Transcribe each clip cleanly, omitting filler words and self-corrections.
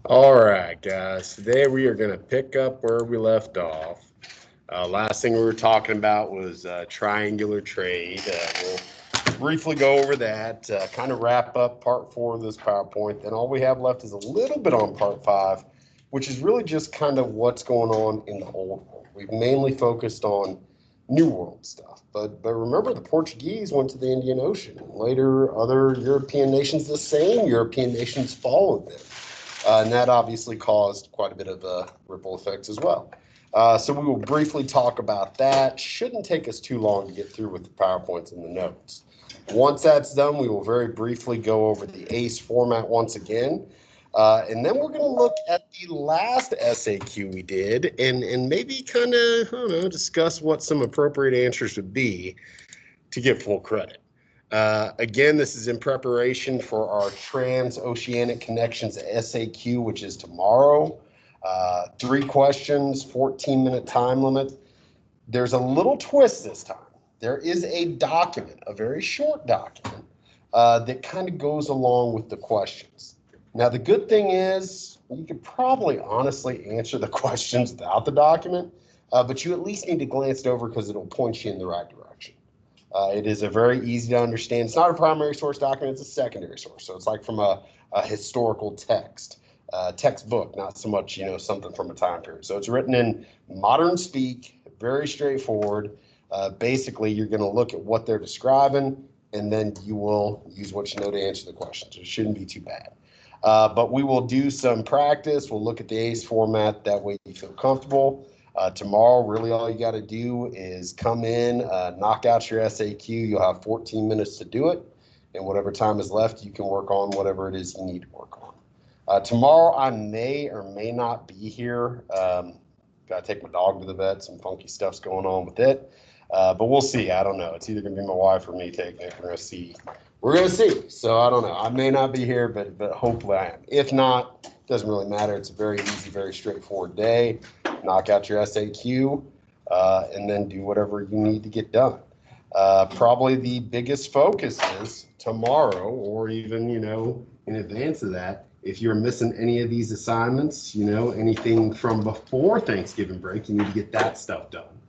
All right, guys. Today we are going to pick up where we left off. Last thing we were talking about was triangular trade. We'll briefly go over that, kind of wrap up part four of this PowerPoint. Then all we have left is a little bit on part five, which is really just kind of what's going on in the old world. We've mainly focused on New World stuff. But remember, the Portuguese went to the Indian Ocean. Later, other European nations, the same European nations followed them. And that obviously caused quite a bit of ripple effects as well. So we will briefly talk about that. Shouldn't take us too long to get through with the PowerPoints and the notes. Once that's done, we will very briefly go over the ACE format once again. And then we're going to look at the last SAQ we did and maybe kind of, I don't know, discuss what some appropriate answers would be to get full credit. Again, this is in preparation for our Transoceanic Connections SAQ, which is tomorrow. 3 questions, 14-minute time limit. There's a little twist this time. There is a document, a very short document, that kind of goes along with the questions. Now, the good thing is you could probably honestly answer the questions without the document, but you at least need to glance it over because it'll point you in the right direction. It is a very easy to understand. It's not a primary source document, it's a secondary source. So it's like from a historical textbook, not so much, something from a time period. So it's written in modern speak, very straightforward. Basically, you're going to look at what they're describing, and then you will use what you know to answer the questions. It shouldn't be too bad. But we will do some practice. We'll look at the ACE format. That way you feel comfortable. Tomorrow, really all you got to do is come in, knock out your SAQ. You'll have 14 minutes to do it. And whatever time is left, you can work on whatever it is you need to work on. Tomorrow, I may or may not be here. Got to take my dog to the vet. Some funky stuff's going on with it. But we'll see. I don't know. It's either going to be my wife or me taking it. We're going to see. We're going to see. So I don't know. I may not be here, but hopefully I am. If not, it doesn't really matter. It's a very easy, very straightforward day. Knock out your SAQ, and then do whatever you need to get done. Probably the biggest focus is tomorrow, or even, in advance of that, if you're missing any of these assignments, anything from before Thanksgiving break, you need to get that stuff done.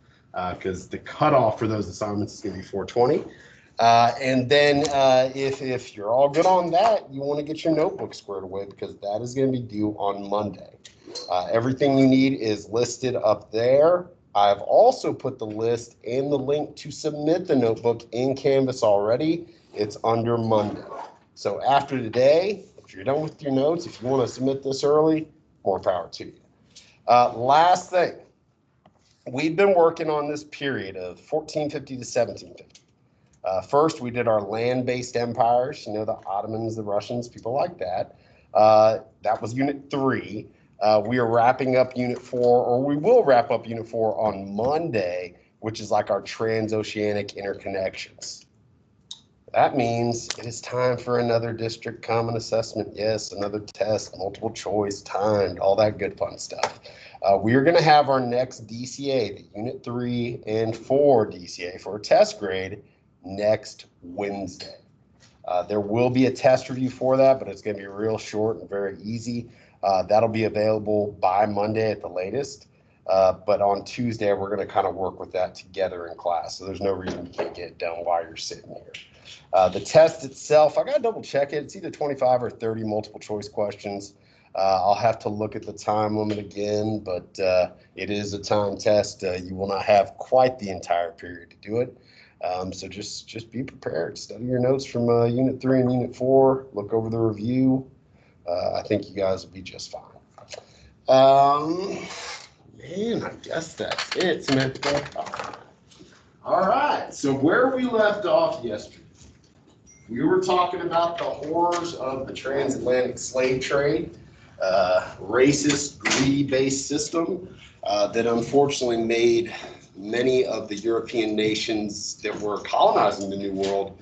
Because the cutoff for those assignments is going to be 420. And then if you're all good on that, you want to get your notebook squared away because that is going to be due on Monday. Everything you need is listed up there. I've also put the list and the link to submit the notebook in Canvas already. It's under Monday. So after today, if you're done with your notes, if you want to submit this early, more power to you. Last thing, we've been working on this period of 1450 to 1750. First, we did our land-based empires, the Ottomans, the Russians, people like that. That was Unit 3. We are wrapping up Unit 4, or we will wrap up Unit 4 on Monday, which is like our transoceanic interconnections. That means it is time for another district common assessment. Yes, another test, multiple choice, timed, all that good fun stuff. We are going to have our next DCA, the Unit 3 and 4 DCA for a test grade next Wednesday. There will be a test review for that, but it's going to be real short and very easy. That'll be available by Monday at the latest. But on Tuesday, we're going to kind of work with that together in class. So there's no reason you can't get it done while you're sitting here. The test itself, I got to double check it. It's either 25 or 30 multiple choice questions. I'll have to look at the time limit again, but it is a time test. You will not have quite the entire period to do it. So just be prepared. Study your notes from Unit 3 and Unit 4. Look over the review. I think you guys will be just fine. Man, I guess that's it, Samantha. All right, so where we left off yesterday, we were talking about the horrors of the transatlantic slave trade, racist, greedy-based system that unfortunately made many of the European nations that were colonizing the New World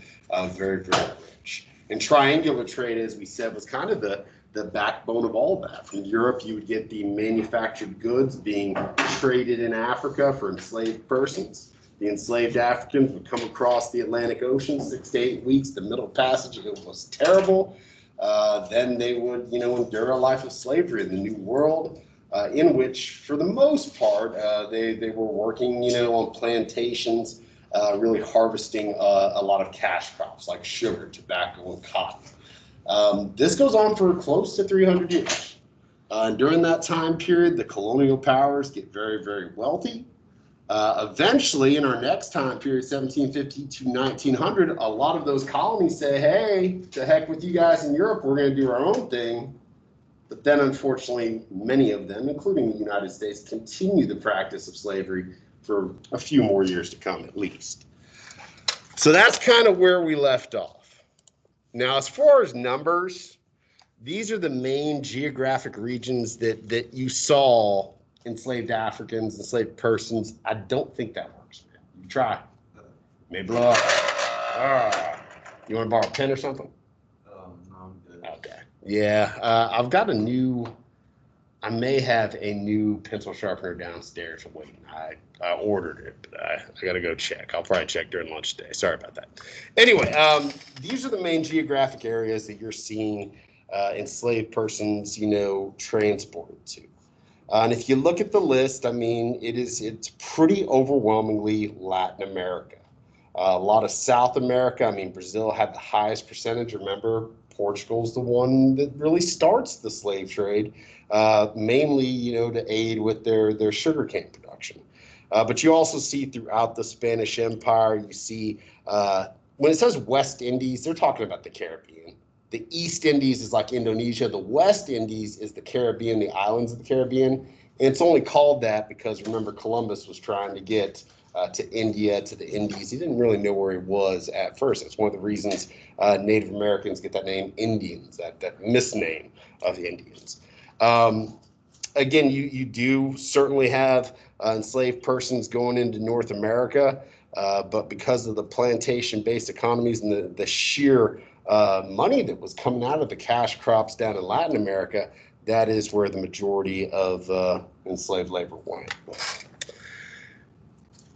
very, very rich. And triangular trade, as we said, was kind of the backbone of all that. From Europe, you would get the manufactured goods being traded in Africa for enslaved persons. The enslaved Africans would come across the Atlantic Ocean 6 to 8 weeks. The Middle Passage, it was terrible. then they would, endure a life of slavery in the New World, in which, for the most part, they were working, on plantations, really harvesting a lot of cash crops like sugar, tobacco, and cotton. This goes on for close to 300 years. During that time period, the colonial powers get very, very wealthy. Eventually, in our next time period, 1750 to 1900, a lot of those colonies say, hey, to heck with you guys in Europe, we're going to do our own thing. But then, unfortunately, many of them, including the United States, continue the practice of slavery for a few more years to come, at least. So that's kind of where we left off. Now, as far as numbers, these are the main geographic regions that you saw enslaved Africans, enslaved persons. I don't think that works, man. You try. Maybe blow up. You want to borrow a pen or something? No, I'm good. Okay. Yeah, I may have a new pencil sharpener downstairs waiting. I ordered it, but I got to go check. I'll probably check during lunch today. Sorry about that. Anyway, these are the main geographic areas that you're seeing enslaved persons, transported to. And if you look at the list, I mean, it's pretty overwhelmingly Latin America. A lot of South America. I mean, Brazil had the highest percentage. Remember, Portugal's the one that really starts the slave trade, mainly, to aid with their sugarcane production. But you also see throughout the Spanish Empire, you see when it says West Indies, they're talking about the Caribbean. The East Indies is like Indonesia. The West Indies is the Caribbean, the islands of the Caribbean. And it's only called that because, remember, Columbus was trying to get to India, to the Indies. He didn't really know where he was at first. That's one of the reasons Native Americans get that name Indians, that misname of the Indians. Again, you do certainly have enslaved persons going into North America, but because of the plantation-based economies and the sheer money that was coming out of the cash crops down in Latin America, that is where the majority of enslaved labor went.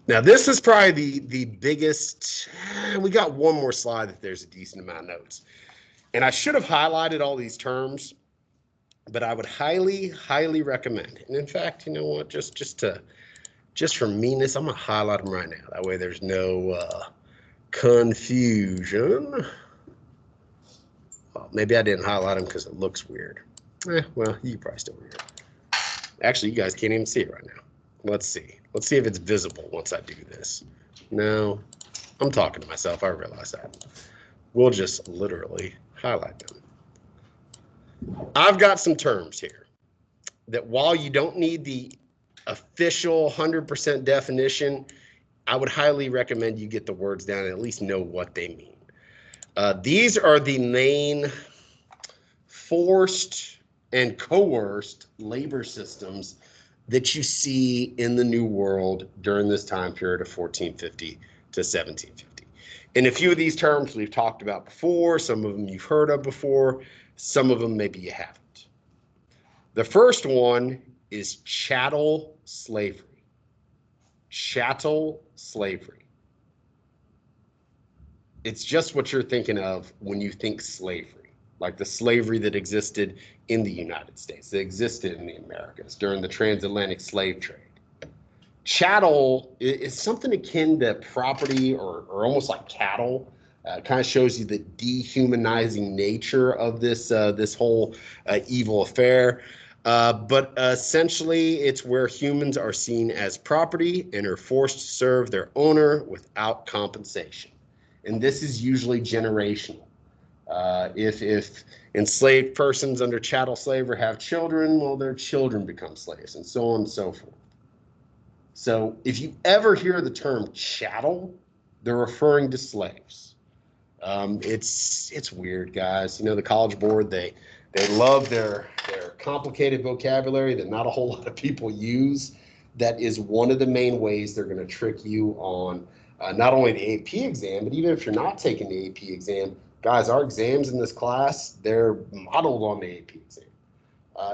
Now, this is probably the biggest. We got one more slide that there's a decent amount of notes. And I should have highlighted all these terms, but I would highly, highly recommend. And in fact, you know what? Just for meanness, I'm going to highlight them right now. That way there's no confusion. Well, maybe I didn't highlight them because it looks weird. Well, you probably still read it. Actually, you guys can't even see it right now. Let's see. Let's see if it's visible once I do this. No, I'm talking to myself. I realize that. We'll just literally highlight them. I've got some terms here that while you don't need the official 100% definition, I would highly recommend you get the words down and at least know what they mean. These are the main forced and coerced labor systems that you see in the New World during this time period of 1450 to 1750. And a few of these terms we've talked about before, some of them you've heard of before, some of them maybe you haven't. The first one is chattel slavery. Chattel slavery. It's just what you're thinking of when you think slavery, like the slavery that existed in the United States, that existed in the Americas during the transatlantic slave trade. Chattel is something akin to property or almost like cattle. It kind of shows you the dehumanizing nature of this whole evil affair. But essentially, it's where humans are seen as property and are forced to serve their owner without compensation. And this is usually generational. If enslaved persons under chattel slavery have children, well, their children become slaves, and so on and so forth. So if you ever hear the term chattel, they're referring to slaves. It's weird, guys. You know, the College Board, they love their complicated vocabulary that not a whole lot of people use. That is one of the main ways they're going to trick you on not only the AP exam, but even if you're not taking the AP exam, guys, our exams in this class, they're modeled on the AP exam.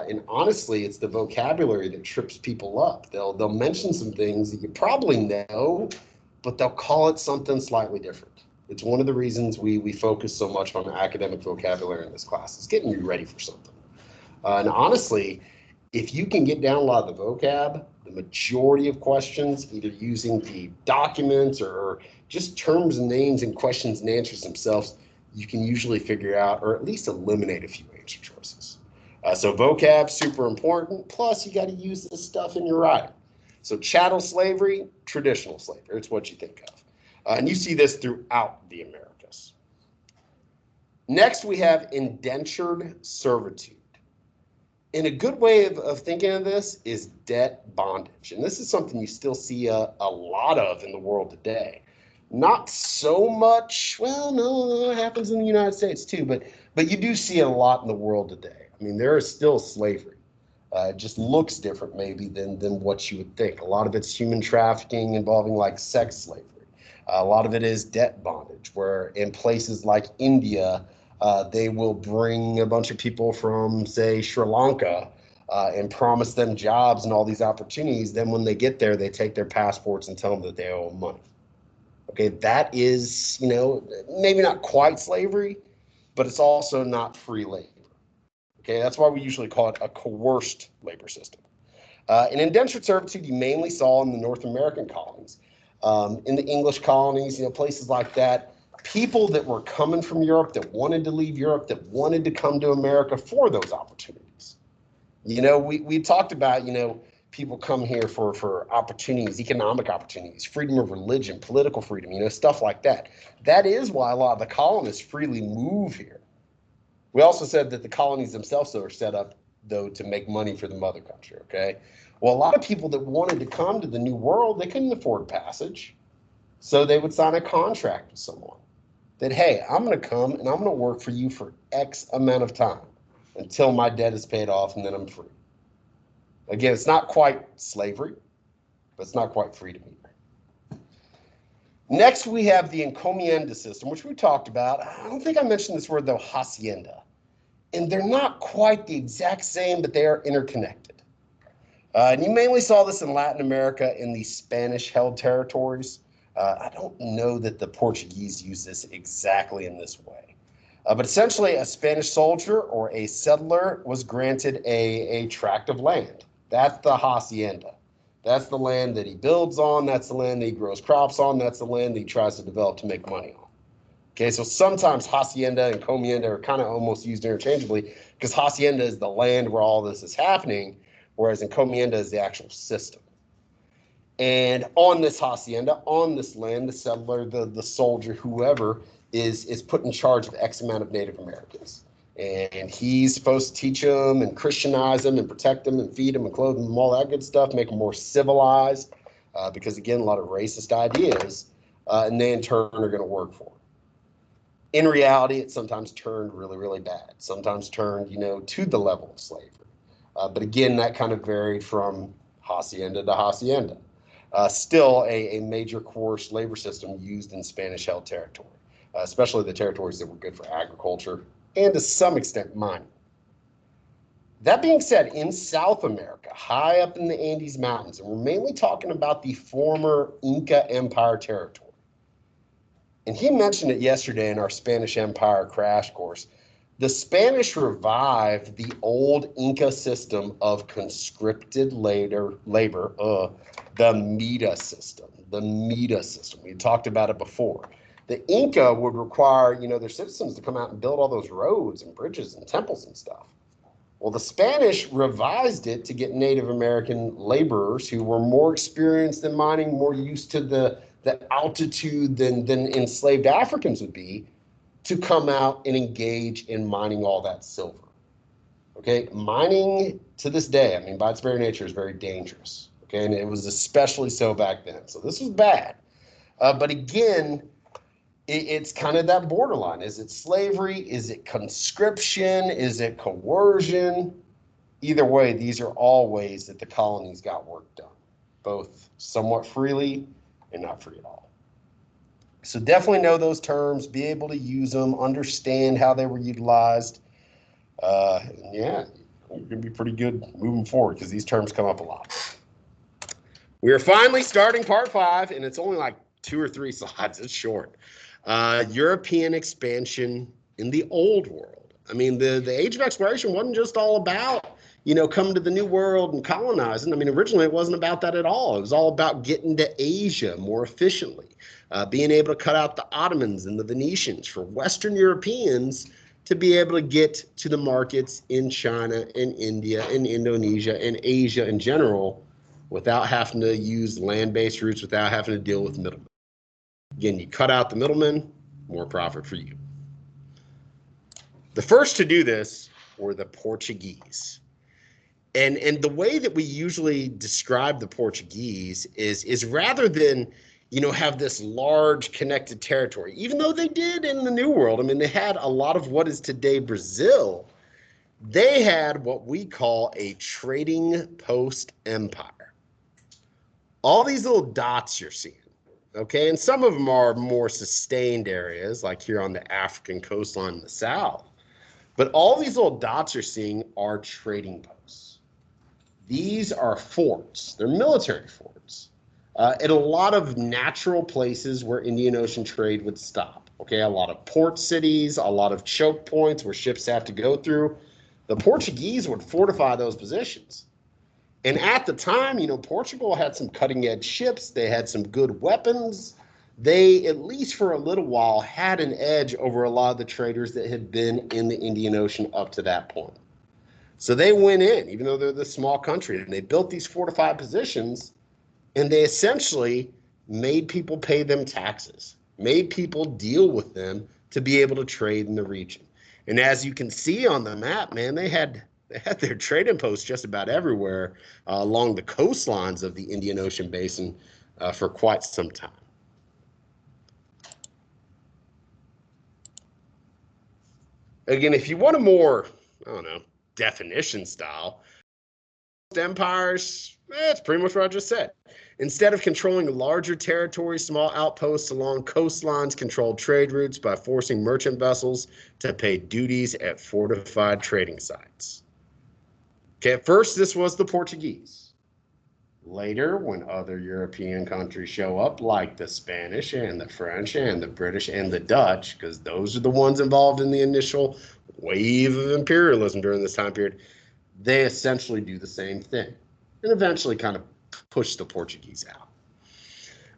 And honestly, it's the vocabulary that trips people up. They'll mention some things that you probably know, but they'll call it something slightly different. It's one of the reasons we focus so much on academic vocabulary in this class. It's getting you ready for something. And honestly, if you can get down a lot of the vocab, the majority of questions, either using the documents or just terms and names and questions and answers themselves, you can usually figure out or at least eliminate a few answer choices. So vocab, super important. Plus, you got to use this stuff in your writing. So chattel slavery, traditional slavery, it's what you think of. And you see this throughout the Americas. Next, we have indentured servitude. And a good way of thinking of this is debt bondage. And this is something you still see a lot of in the world today. Not so much, well, no, it happens in the United States too, but you do see it a lot in the world today. I mean, there is still slavery. It just looks different maybe than what you would think. A lot of it's human trafficking involving like sex slavery. A lot of it is debt bondage, where in places like India, they will bring a bunch of people from, say, Sri Lanka and promise them jobs and all these opportunities. Then when they get there, they take their passports and tell them that they owe them money. Okay, that is, maybe not quite slavery, but it's also not free labor. Okay, that's why we usually call it a coerced labor system. In indentured servitude, you mainly saw in the North American colonies. In the English colonies, places like that, people that were coming from Europe, that wanted to leave Europe, that wanted to come to America for those opportunities. We talked about, people come here for opportunities, economic opportunities, freedom of religion, political freedom, stuff like that. That is why a lot of the colonists freely move here. We also said that the colonies themselves are set up, though, to make money for the mother country, okay? Well, a lot of people that wanted to come to the New World, they couldn't afford passage. So they would sign a contract with someone that, hey, I'm going to come and I'm going to work for you for X amount of time until my debt is paid off and then I'm free. Again, it's not quite slavery, but it's not quite freedom either. Next, we have the encomienda system, which we talked about. I don't think I mentioned this word, though, hacienda. And they're not quite the exact same, but they are interconnected. And you mainly saw this in Latin America in the Spanish-held territories. I don't know that the Portuguese use this exactly in this way. But essentially, a Spanish soldier or a settler was granted a tract of land. That's the hacienda. That's the land that he builds on. That's the land that he grows crops on. That's the land that he tries to develop to make money on. Okay, so sometimes hacienda and encomienda are kind of almost used interchangeably because hacienda is the land where all this is happening, whereas encomienda is the actual system. And on this hacienda, on this land, the settler, the soldier, whoever, is put in charge of X amount of Native Americans. And he's supposed to teach them and Christianize them and protect them and feed them and clothe them and all that good stuff, make them more civilized, because, again, a lot of racist ideas, and they, in turn, are going to work for him. In reality, it sometimes turned really, really bad, sometimes turned, to the level of slavery. But, again, that kind of varied from hacienda to hacienda. Still a major coerced labor system used in Spanish-held territory, especially the territories that were good for agriculture and to some extent mining. That being said, in South America, high up in the Andes Mountains, and we're mainly talking about the former Inca Empire territory. And he mentioned it yesterday in our Spanish Empire crash course. The Spanish revived the old Inca system of conscripted labor, the MITA system. The MITA system. We talked about it before. The Inca would require, their citizens to come out and build all those roads and bridges and temples and stuff. Well, the Spanish revised it to get Native American laborers who were more experienced in mining, more used to the altitude than enslaved Africans would be, to come out and engage in mining all that silver. Okay, mining to this day, by its very nature, is very dangerous. Okay, and it was especially so back then. So this was bad. But again, it's kind of that borderline. Is it slavery? Is it conscription? Is it coercion? Either way, these are all ways that the colonies got work done, both somewhat freely and not free at all. So definitely know those terms, be able to use them, understand how they were utilized. And yeah, you're going to be pretty good moving forward because these terms come up a lot. We are finally starting part 5, and it's only like 2 or 3 slides. It's short. European expansion in the old world. I mean, the age of exploration wasn't just all about, coming to the new world and colonizing. I mean, originally it wasn't about that at all. It was all about getting to Asia more efficiently, being able to cut out the Ottomans and the Venetians for Western Europeans to be able to get to the markets in China and India and Indonesia and Asia in general without having to use land-based routes, without having to deal with middlemen. Again, you cut out the middlemen, more profit for you. The first to do this were the Portuguese. And the way that we usually describe the Portuguese is rather than, have this large connected territory, even though they did in the New World. I mean, they had a lot of what is today Brazil. They had what we call a trading post empire. All these little dots you're seeing, okay? And some of them are more sustained areas, like here on the African coastline in the south. But all these little dots you're seeing are trading posts. These are forts. They're military forts. At a lot of natural places where Indian Ocean trade would stop. Okay, a lot of port cities, a lot of choke points where ships have to go through. The Portuguese would fortify those positions. And at the time, Portugal had some cutting edge ships. They had some good weapons. They, at least for a little while, had an edge over a lot of the traders that had been in the Indian Ocean up to that point. So they went in, even though they're this small country, and they built these fortified positions, and they essentially made people pay them taxes, made people deal with them to be able to trade in the region. And as you can see on the map, man, they had their trading posts just about everywhere along the coastlines of the Indian Ocean basin for quite some time. Again, if you want a more, definition style, empires, it's pretty much what I just said. Instead of controlling larger territories, small outposts along coastlines controlled trade routes by forcing merchant vessels to pay duties at fortified trading sites. Okay, at first this was the Portuguese. Later, when other European countries show up, like the Spanish and the French and the British and the Dutch, because those are the ones involved in the initial wave of imperialism during this time period, they essentially do the same thing and eventually kind of push the Portuguese out.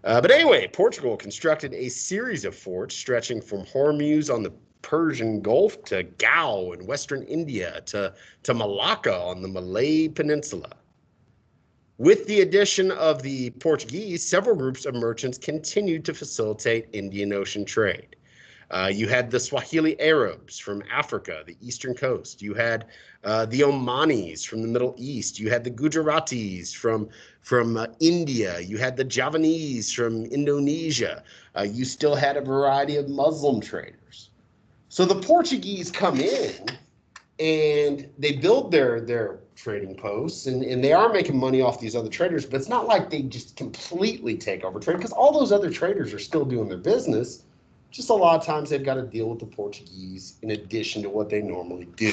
But anyway, Portugal constructed a series of forts stretching from Hormuz on the Persian Gulf to Gao in western India to Malacca on the Malay Peninsula. With the addition of the Portuguese, several groups of merchants continued to facilitate Indian Ocean trade. You had the Swahili Arabs from Africa, the eastern coast. You had the Omanis from the Middle East. You had the Gujaratis from India. You had the Javanese from Indonesia. You still had a variety of Muslim traders. So the Portuguese come in and they build their trading posts, and they are making money off these other traders, but it's not like they just completely take over trade, because all those other traders are still doing their business. Just a lot of times they've got to deal with the Portuguese in addition to what they normally do.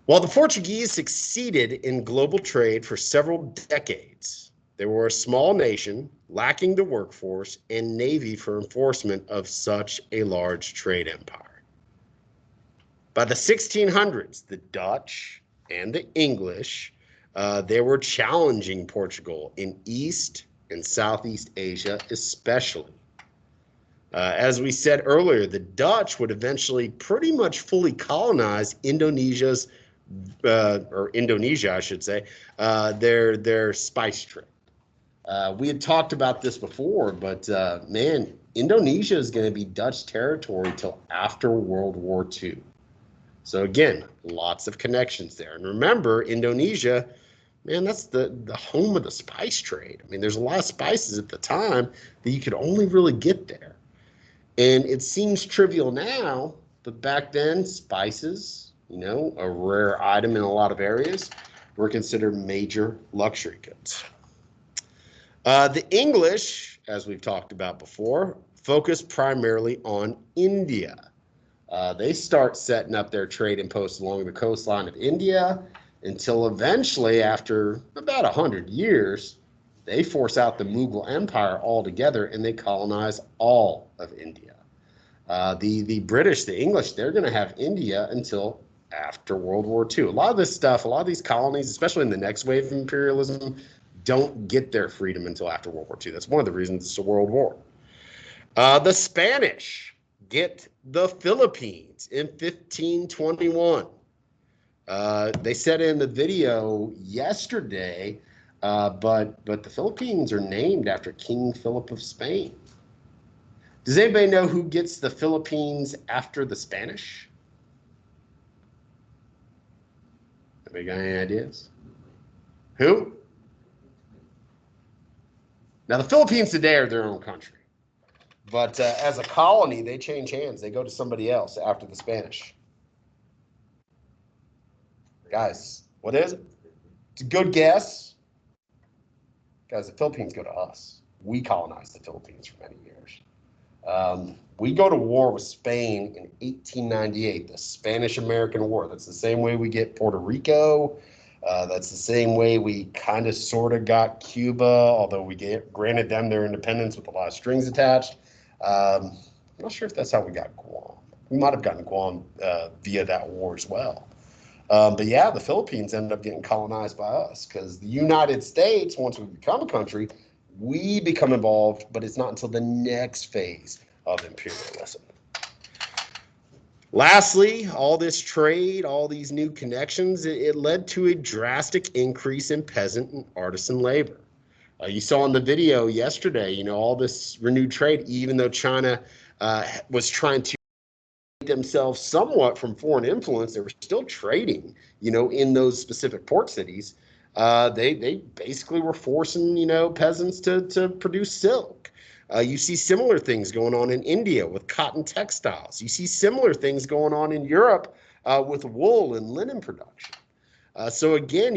While the Portuguese succeeded in global trade for several decades, they were a small nation lacking the workforce and navy for enforcement of such a large trade empire. By the 1600s, the Dutch and the English, they were challenging Portugal in East and Southeast Asia especially. As we said earlier, the Dutch would eventually pretty much fully colonize Indonesia, I should say, their spice trade. We had talked about this before, but man, Indonesia is going to be Dutch territory till after World War II. So again, lots of connections there. And remember, Indonesia, man, that's the home of the spice trade. I mean, there's a lot of spices at the time that you could only really get there. And it seems trivial now, but back then, spices, a rare item in a lot of areas, were considered major luxury goods. The English, as we've talked about before, focused primarily on India. They start setting up their trading posts along the coastline of India until eventually, after about 100 years, They force out the Mughal Empire altogether, and they colonize all of India. The British, the English, they're going to have India until after World War II. A lot of this stuff, a lot of these colonies, especially in the next wave of imperialism, don't get their freedom until after World War II. That's one of the reasons it's a world war. The Spanish get the Philippines in 1521. They said in the video yesterday, but the Philippines are named after King Philip of Spain. Does anybody know who gets the Philippines after the Spanish? Anybody got any ideas? Who? Now, the Philippines today are their own country. But as a colony, they change hands. They go to somebody else after the Spanish. Guys, what is it? It's a good guess. Guys, the Philippines go to us. We colonized the Philippines for many years. We go to war with Spain in 1898, the Spanish-American War. That's the same way we get Puerto Rico. That's the same way we kind of sort of got Cuba, although we granted them their independence with a lot of strings attached. I'm not sure if that's how we got Guam. We might have gotten Guam via that war as well. But yeah, the Philippines ended up getting colonized by us because the United States, once we become a country, we become involved, but it's not until the next phase of imperialism. Lastly, all this trade, all these new connections, it led to a drastic increase in peasant and artisan labor. You saw in the video yesterday, all this renewed trade, even though China was trying to themselves somewhat from foreign influence, they were still trading, in those specific port cities. They basically were forcing, peasants to produce silk. You see similar things going on in India with cotton textiles. You see similar things going on in Europe with wool and linen production. So again,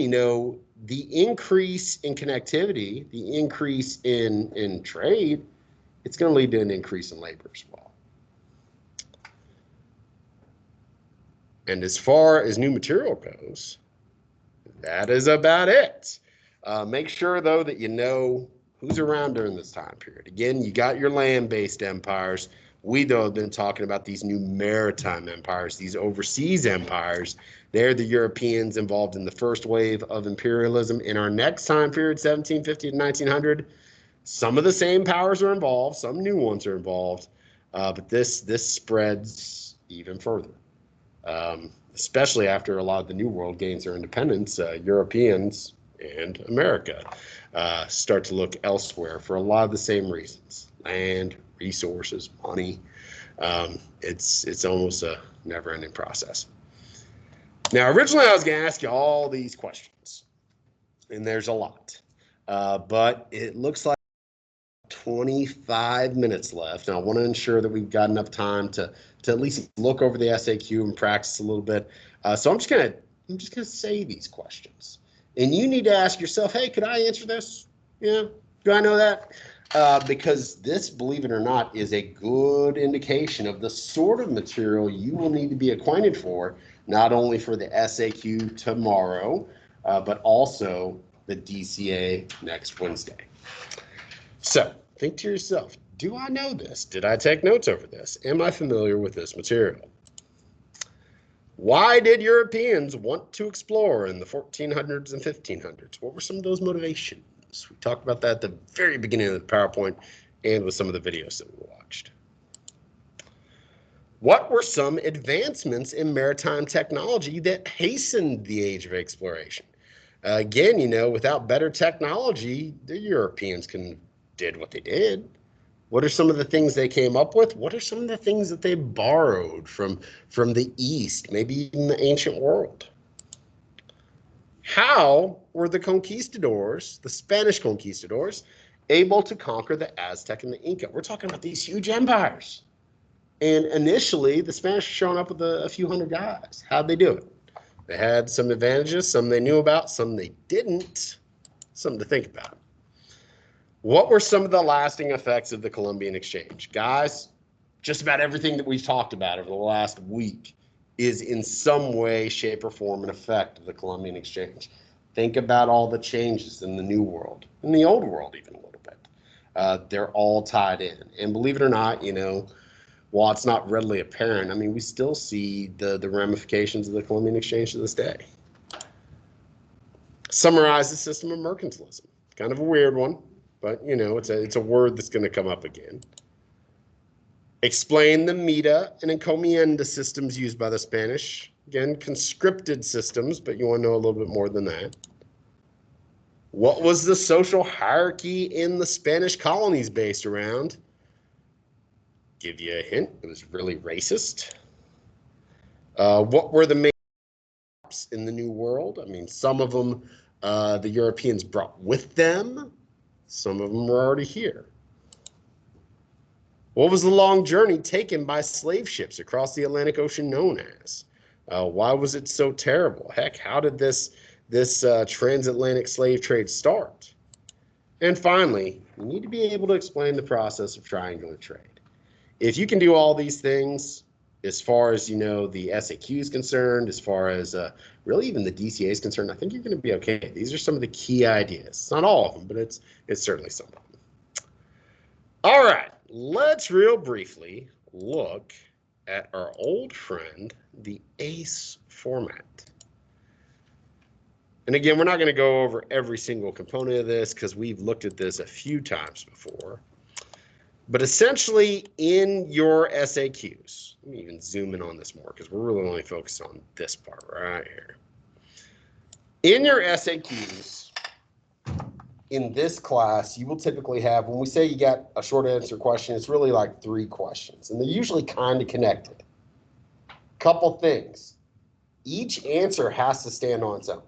the increase in connectivity, the increase in trade, it's going to lead to an increase in labor as well. And as far as new material goes, that is about it. Make sure, though, that you know who's around during this time period. Again, you got your land-based empires. We, though, have been talking about these new maritime empires, these overseas empires. They're the Europeans involved in the first wave of imperialism. In our next time period, 1750 to 1900, some of the same powers are involved, some new ones are involved, but this spreads even further. Especially after a lot of the New World gains their independence, Europeans and America start to look elsewhere for a lot of the same reasons: land, resources, money. It's almost a never-ending process. Now, originally I was going to ask you all these questions, and there's a lot, but it looks like 25 minutes left, and I want to ensure that we've got enough time to at least look over the SAQ and practice a little bit. So I'm just gonna say these questions, and you need to ask yourself, hey, could I answer this? Yeah, do I know that? Because this, believe it or not, is a good indication of the sort of material you will need to be acquainted for, not only for the SAQ tomorrow, but also the DCA next Wednesday. So think to yourself, do I know this? Did I take notes over this? Am I familiar with this material? Why did Europeans want to explore in the 1400s and 1500s? What were some of those motivations? We talked about that at the very beginning of the PowerPoint and with some of the videos that we watched. What were some advancements in maritime technology that hastened the age of exploration? Again, without better technology, the Europeans did what they did. What are some of the things they came up with? What are some of the things that they borrowed from the East, maybe even the ancient world? How were the conquistadors, the Spanish conquistadors, able to conquer the Aztec and the Inca? We're talking about these huge empires. And initially, the Spanish were showing up with a few hundred guys. How'd they do it? They had some advantages, some they knew about, some they didn't. Something to think about. What were some of the lasting effects of the Columbian Exchange? Guys, just about everything that we've talked about over the last week is in some way, shape, or form an effect of the Columbian Exchange. Think about all the changes in the new world, in the old world even a little bit. They're all tied in. And believe it or not, while it's not readily apparent, I mean, we still see the ramifications of the Columbian Exchange to this day. Summarize the system of mercantilism. Kind of a weird one, but it's a word that's going to come up again. Explain the meta and encomienda systems used by the Spanish. Again, conscripted systems, but you want to know a little bit more than that. What was the social hierarchy in the Spanish colonies based around? Give you a hint, it was really racist. What were the main in the New World? I mean, some of them the Europeans brought with them. Some of them were already here. What was the long journey taken by slave ships across the Atlantic Ocean known as? Why was it so terrible? Heck, how did this transatlantic slave trade start? And finally, you need to be able to explain the process of triangular trade. If you can do all these things, as far as the SAQ is concerned, as far as really even the DCA is concerned, I think you're going to be okay. These are some of the key ideas. It's not all of them, but it's certainly some of them. All right, let's real briefly look at our old friend, the ACE format. And again, we're not going to go over every single component of this because we've looked at this a few times before. But essentially, in your SAQs, let me even zoom in on this more because we're really only focused on this part right here. In your SAQs, in this class, you will typically have, when we say you got a short answer question, it's really like 3 questions, and they're usually kind of connected. Couple things. Each answer has to stand on its own.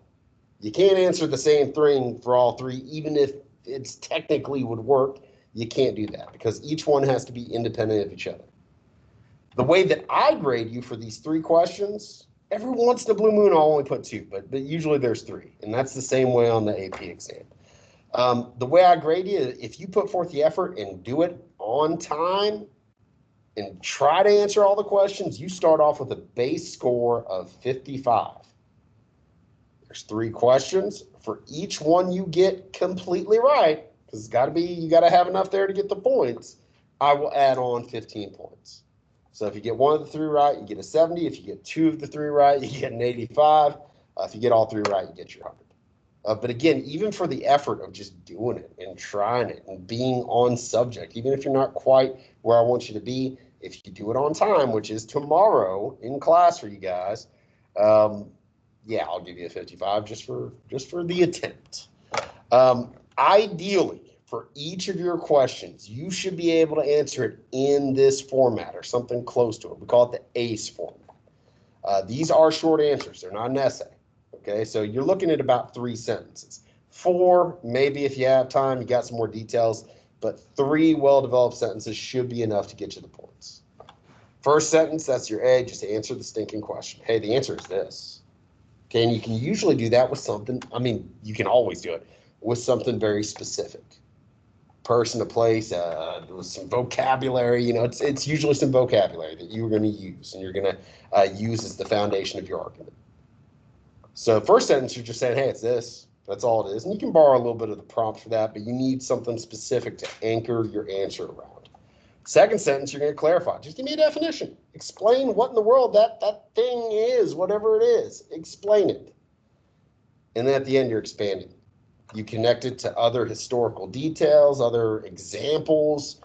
You can't answer the same thing for all 3, even if it's technically would work. You can't do that because each one has to be independent of each other. The way that I grade you for these 3 questions, every once in a blue moon, I'll only put 2, but usually there's 3, and that's the same way on the AP exam. The way I grade you, if you put forth the effort and do it on time and try to answer all the questions, you start off with a base score of 55. There's 3 questions. For each one you get completely right, because you got to have enough there to get the points, I will add on 15 points. So if you get 1 of the 3 right, you get a 70. If you get 2 of the 3 right, you get an 85. If you get all 3 right, you get your 100. But again, even for the effort of just doing it and trying it and being on subject, even if you're not quite where I want you to be, if you do it on time, which is tomorrow in class for you guys, yeah, I'll give you a 55 just for the attempt. Ideally, for each of your questions, you should be able to answer it in this format or something close to it. We call it the ACE format. These are short answers. They're not an essay. Okay, so you're looking at about 3 sentences. 4, maybe if you have time, you got some more details, but 3 well-developed sentences should be enough to get you the points. First sentence, that's your A, just answer the stinking question. Hey, the answer is this. Okay, and you can usually do that with something, you can always do it with something very specific. Person, a place, with some vocabulary, it's usually some vocabulary that you're going to use and you're going to use as the foundation of your argument. So first sentence, you're just saying, hey, it's this. That's all it is. And you can borrow a little bit of the prompt for that, but you need something specific to anchor your answer around. Second sentence, you're going to clarify. Just give me a definition. Explain what in the world that thing is, whatever it is. Explain it. And then at the end, you're expanding. You connect it to other historical details, other examples,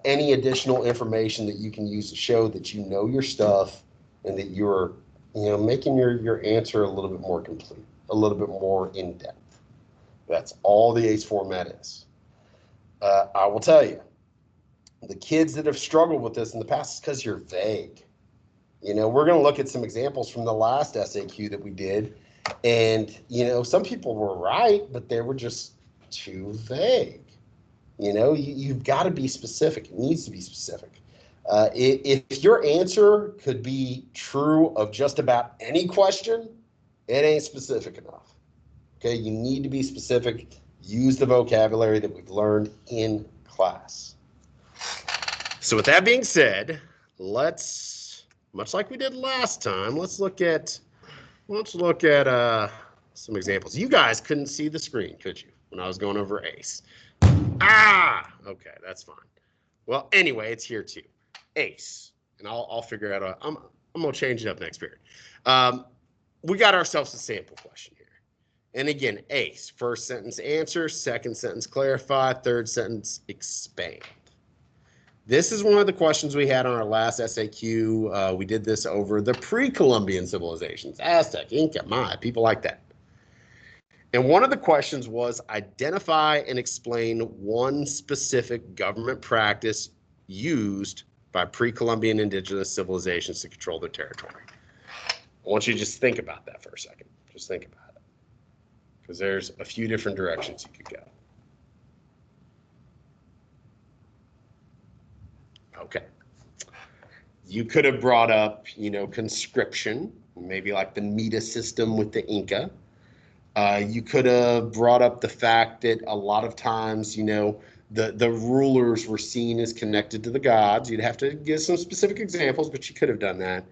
any additional information that you can use to show that you know your stuff and that you're making your answer a little bit more complete, a little bit more in-depth. That's all the ACE format is. I will tell you, the kids that have struggled with this in the past is because you're vague. We're going to look at some examples from the last SAQ that we did. And, some people were right, but they were just too vague. You've got to be specific. It needs to be specific. If your answer could be true of just about any question, it ain't specific enough. Okay, you need to be specific. Use the vocabulary that we've learned in class. So with that being said, let's, much like we did last time, let's look at some examples. You guys couldn't see the screen, could you, when I was going over ACE? Ah, okay, that's fine. Well, anyway, it's here too. ACE, and I'll figure out. I'm gonna change it up next period. We got ourselves a sample question here, and again, ACE. First sentence answer, second sentence clarify, third sentence expand. This is one of the questions we had on our last SAQ. We did this over the pre-Columbian civilizations, Aztec, Inca, Maya, people like that. And one of the questions was identify and explain one specific government practice used by pre-Columbian indigenous civilizations to control their territory. I want you to just think about that for a second. Just think about it. Because there's a few different directions you could go. Okay. You could have brought up, conscription, maybe like the Mita system with the Inca. You could have brought up the fact that a lot of times, the rulers were seen as connected to the gods. You'd have to give some specific examples, but you could have done that.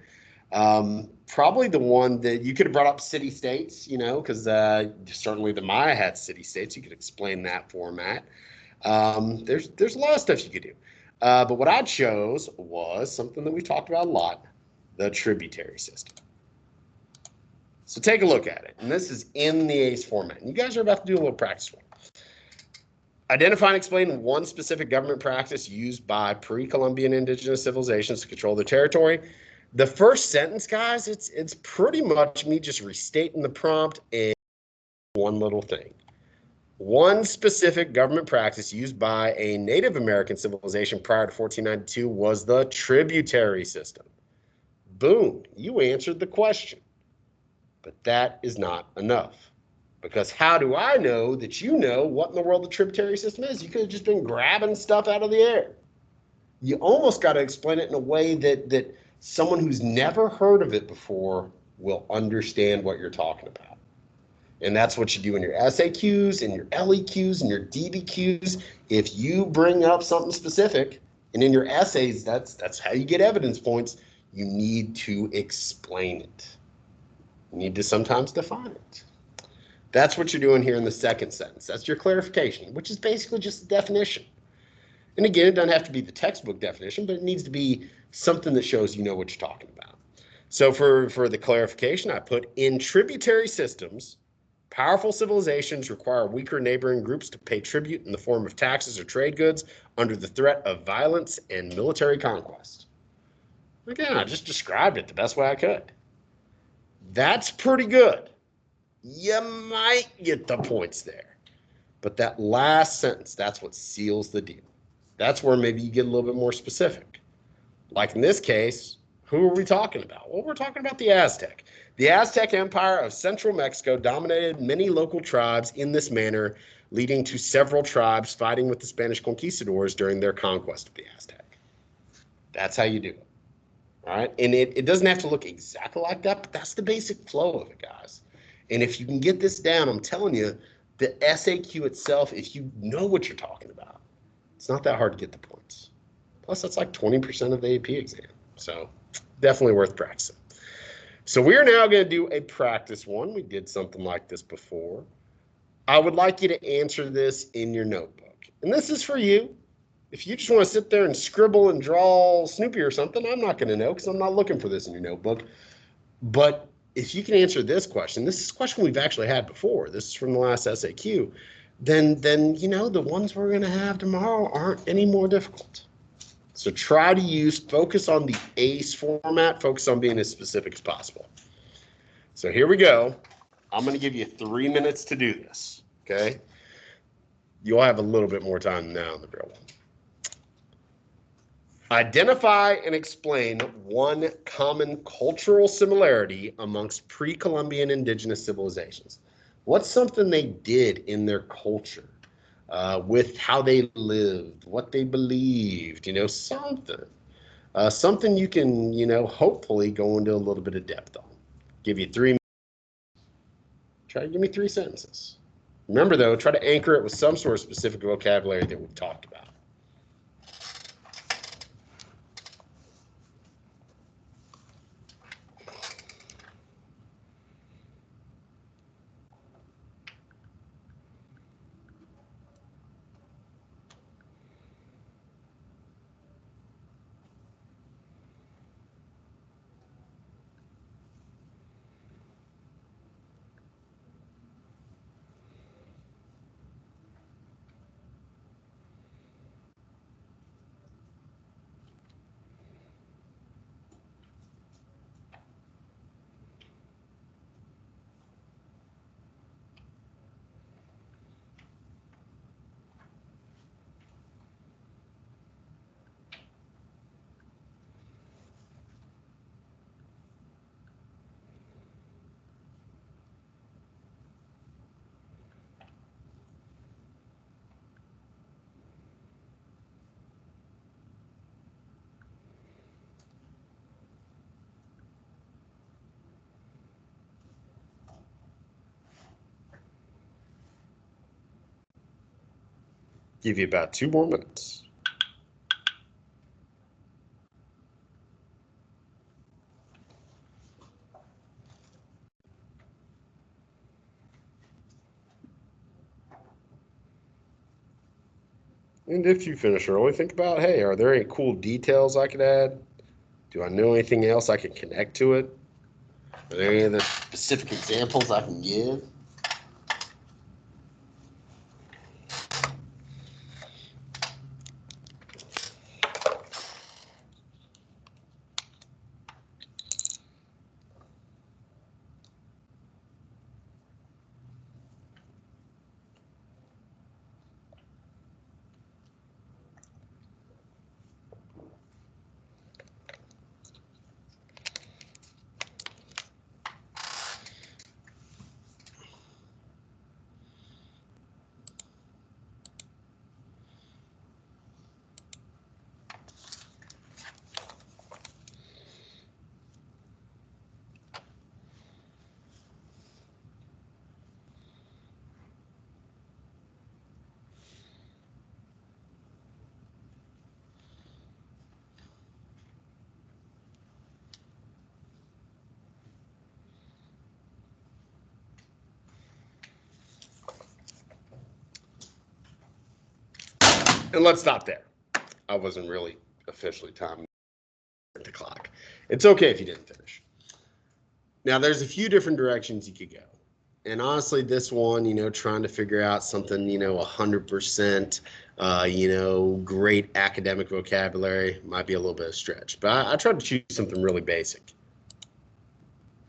Probably the one that you could have brought up city-states, because certainly the Maya had city-states. You could explain that format. There's a lot of stuff you could do. But what I chose was something that we talked about a lot, the tributary system. So take a look at it. And this is in the ACE format. And you guys are about to do a little practice one. Identify and explain one specific government practice used by pre-Columbian indigenous civilizations to control their territory. The first sentence, guys, it's pretty much me just restating the prompt and one little thing. One specific government practice used by a Native American civilization prior to 1492 was the tributary system. Boom, you answered the question. But that is not enough. Because how do I know that you know what in the world the tributary system is? You could have just been grabbing stuff out of the air. You almost got to explain it in a way that someone who's never heard of it before will understand what you're talking about. And that's what you do in your SAQs, and your LEQs, and your DBQs. If you bring up something specific, and in your essays, that's how you get evidence points, you need to explain it. You need to sometimes define it. That's what you're doing here in the second sentence. That's your clarification, which is basically just the definition. And again, it doesn't have to be the textbook definition, but it needs to be something that shows you know what you're talking about. So for the clarification, I put in tributary systems, powerful civilizations require weaker neighboring groups to pay tribute in the form of taxes or trade goods under the threat of violence and military conquest. Again, I just described it the best way I could. That's pretty good. You might get the points there. But that last sentence, that's what seals the deal. That's where maybe you get a little bit more specific. Like in this case, who are we talking about? Well, we're talking about the Aztec. The Aztec Empire of central Mexico dominated many local tribes in this manner, leading to several tribes fighting with the Spanish conquistadors during their conquest of the Aztec. That's how you do it. All right. And it doesn't have to look exactly like that, but that's the basic flow of it, guys. And if you can get this down, I'm telling you, the SAQ itself, if you know what you're talking about, it's not that hard to get the points. Plus, that's like 20% of the AP exam. So definitely worth practicing. So we are now going to do a practice one. We did something like this before. I would like you to answer this in your notebook. And this is for you. If you just want to sit there and scribble and draw Snoopy or something, I'm not going to know because I'm not looking for this in your notebook. But if you can answer this is a question we've actually had before. This is from the last SAQ. Then the ones we're going to have tomorrow aren't any more difficult. So try to focus on the ACE format, focus on being as specific as possible. So here we go. I'm going to give you 3 minutes to do this, okay? You'll have a little bit more time now in the real one. Identify and explain one common cultural similarity amongst pre-Columbian indigenous civilizations. What's something they did in their culture? With how they lived, what they believed, something. Something you can, hopefully go into a little bit of depth on. Give you 3 minutes. Try to give me 3 sentences. Remember, though, try to anchor it with some sort of specific vocabulary that we've talked about. Give you about 2 more minutes. And if you finish early, think about, hey, are there any cool details I could add? Do I know anything else I can connect to it? Are there any other specific examples I can give? And let's stop there. I wasn't really officially timing the clock. It's okay if you didn't finish. Now, there's a few different directions you could go. And honestly, this one, trying to figure out something, 100%, great academic vocabulary might be a little bit of a stretch. But I tried to choose something really basic.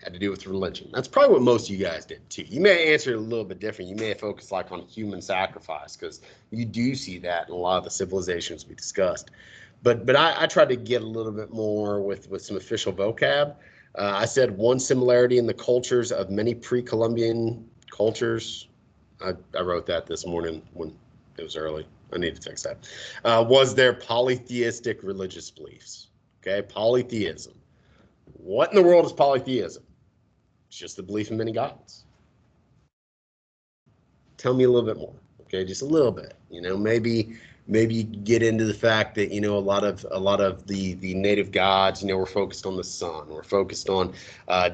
Had to do with religion. That's probably what most of you guys did too. You may answer it a little bit different. You may have focused like on human sacrifice because you do see that in a lot of the civilizations we discussed. But I tried to get a little bit more with some official vocab. I said one similarity in the cultures of many pre-Columbian cultures. I wrote that this morning when it was early. I need to fix that. Was their polytheistic religious beliefs. Okay, polytheism. What in the world is polytheism? It's just the belief in many gods. Tell me a little bit more, okay? Just a little bit. Maybe you get into the fact that a lot of the native gods, we're focused on the sun, we're focused on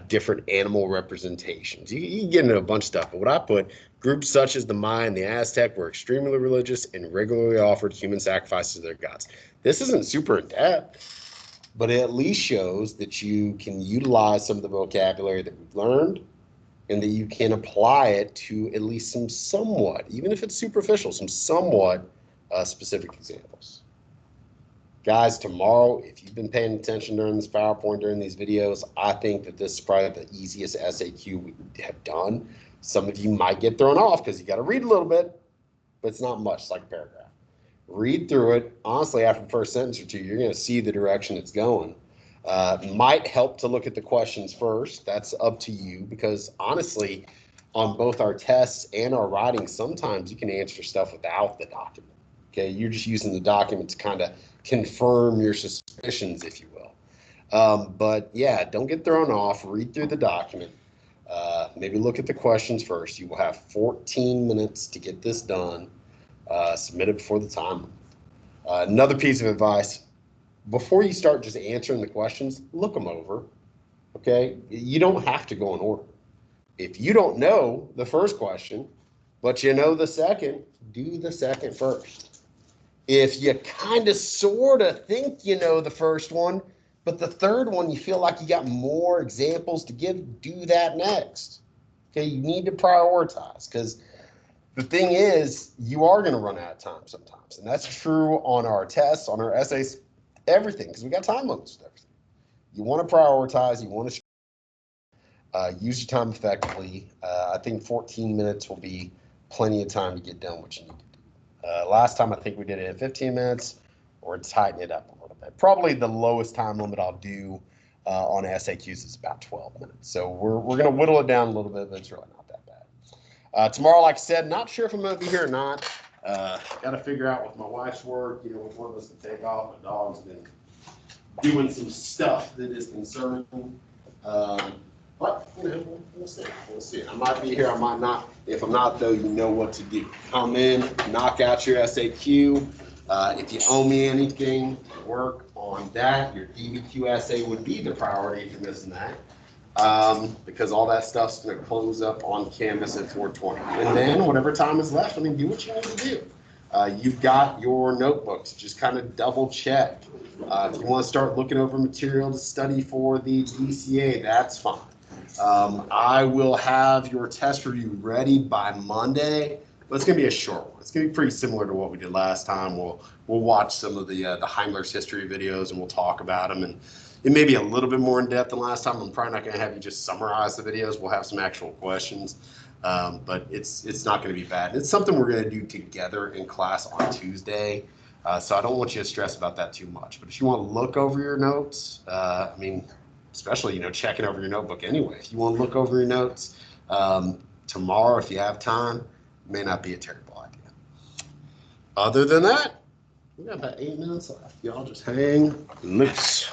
different animal representations. You get into a bunch of stuff, but what I put, groups such as the Maya and the Aztec were extremely religious and regularly offered human sacrifices to their gods. This isn't super in depth, but it at least shows that you can utilize some of the vocabulary that we've learned and that you can apply it to at least some somewhat, even if it's superficial, some somewhat specific examples. Guys, tomorrow, if you've been paying attention during this PowerPoint, during these videos, I think that this is probably the easiest SAQ we have done. Some of you might get thrown off because you got to read a little bit, but it's not much, it's like a paragraph. Read through it. Honestly, after the first sentence or two, you're going to see the direction it's going. Might help to look at the questions first. That's up to you because honestly, on both our tests and our writing, sometimes you can answer stuff without the document. Okay, you're just using the document to kind of confirm your suspicions, if you will. But yeah, don't get thrown off. Read through the document. Maybe look at the questions first. You will have 14 minutes to get this done. Submit it before the time. Another piece of advice, before you start just answering the questions, look them over, okay? You don't have to go in order. If you don't know the first question, but you know the second, do the second first. If you kind of sort of think you know the first one, but the third one you feel like you got more examples to give, do that next. Okay, you need to prioritize because the thing is, you are going to run out of time sometimes. And that's true on our tests, on our essays, everything, because we got time limits with everything. You want to prioritize, you want to use your time effectively. I think 14 minutes will be plenty of time to get done what you need to do. Last time I think we did it in 15 minutes. We're tightening it up a little bit. Probably the lowest time limit I'll do on SAQs is about 12 minutes. So we're going to whittle it down a little bit, but it's really not that bad. Tomorrow, like I said, not sure if I'm going to be here or not. Got to figure out with my wife's work, which one of us to take off. My dog's been doing some stuff that is concerning. But, we'll see. We'll see. I might be here, I might not. If I'm not, though, you know what to do. Come in, knock out your SAQ. If you owe me anything, work on that. Your DBQ essay would be the priority if you're missing that. Because all that stuff's going to close up on Canvas at 4:20. And then whatever time is left, do what you need to do. You've got your notebooks. Just kind of double check. If you want to start looking over material to study for the DCA, that's fine. I will have your test review ready by Monday, but it's going to be a short one. It's going to be pretty similar to what we did last time. We'll watch some of the Heimler's history videos and we'll talk about them. And it may be a little bit more in depth than last time. I'm probably not going to have you just summarize the videos. We'll have some actual questions, but it's not going to be bad. It's something we're going to do together in class on Tuesday. So I don't want you to stress about that too much. But if you want to look over your notes, especially, checking over your notebook anyway. If you want to look over your notes tomorrow, if you have time, it may not be a terrible idea. Other than that, we got about 8 minutes left. Y'all just hang loose.